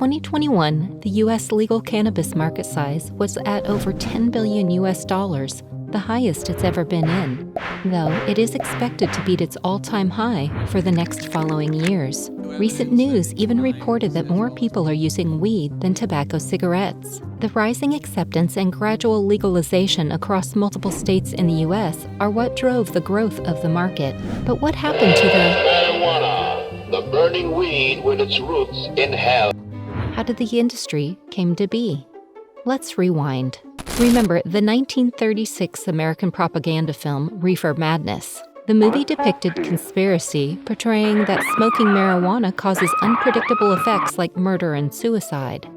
2021, the U.S. legal cannabis market size was at over $10 billion, the highest it's ever been in, though it is expected to beat its all-time high for the next following years. Recent news even reported that more people are using weed than tobacco cigarettes. The rising acceptance and gradual legalization across multiple states in the U.S. are what drove the growth of the market. But what happened to marijuana, the burning weed with its roots in hell? How did the industry came to be? Let's rewind. Remember the 1936 American propaganda film Reefer Madness. The movie depicted conspiracy, portraying that smoking marijuana causes unpredictable effects like murder and suicide.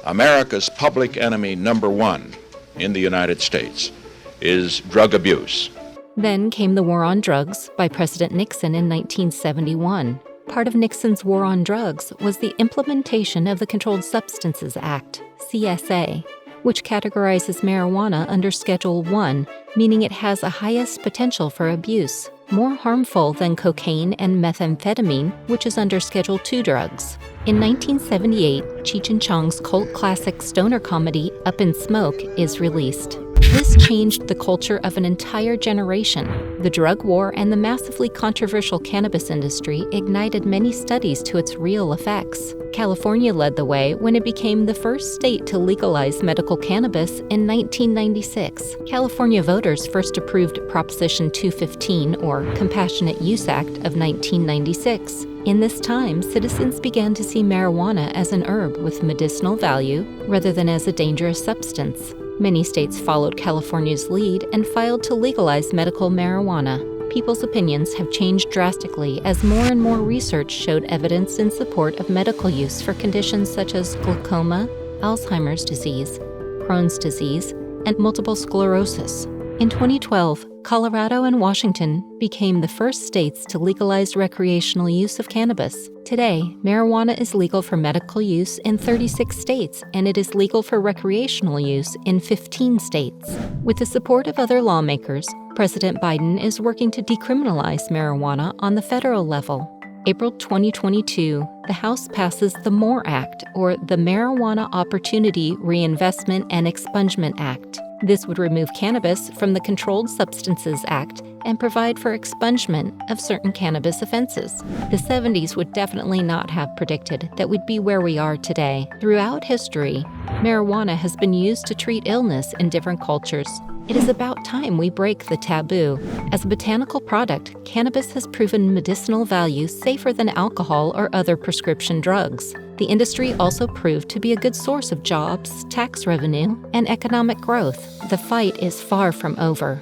America's public enemy number one in the United States is drug abuse. Then came the War on Drugs by President Nixon in 1971. Part of Nixon's war on drugs was the implementation of the Controlled Substances Act, CSA, which categorizes marijuana under Schedule I, meaning it has a highest potential for abuse, more harmful than cocaine and methamphetamine, which is under Schedule II drugs. In 1978, Cheech and Chong's cult classic stoner comedy Up in Smoke is released. This changed the culture of an entire generation. The drug war and the massively controversial cannabis industry ignited many studies to its real effects. California led the way when it became the first state to legalize medical cannabis in 1996. California voters first approved Proposition 215, or Compassionate Use Act, of 1996. In this time, citizens began to see marijuana as an herb with medicinal value rather than as a dangerous substance. Many states followed California's lead and filed to legalize medical marijuana. People's opinions have changed drastically as more and more research showed evidence in support of medical use for conditions such as glaucoma, Alzheimer's disease, Crohn's disease, and multiple sclerosis. In 2012, Colorado and Washington became the first states to legalize recreational use of cannabis. Today, marijuana is legal for medical use in 36 states, and it is legal for recreational use in 15 states. With the support of other lawmakers, President Biden is working to decriminalize marijuana on the federal level. April 2022, the House passes the MORE Act, or the Marijuana Opportunity Reinvestment and Expungement Act. This would remove cannabis from the Controlled Substances Act and provide for expungement of certain cannabis offenses. The 70s would definitely not have predicted that we'd be where we are today. Throughout history, marijuana has been used to treat illness in different cultures. It is about time we break the taboo. As a botanical product, cannabis has proven medicinal value safer than alcohol or other prescription drugs. The industry also proved to be a good source of jobs, tax revenue, and economic growth. The fight is far from over.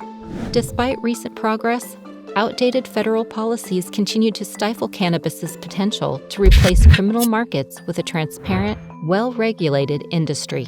Despite recent progress, outdated federal policies continue to stifle cannabis's potential to replace criminal markets with a transparent, well-regulated industry.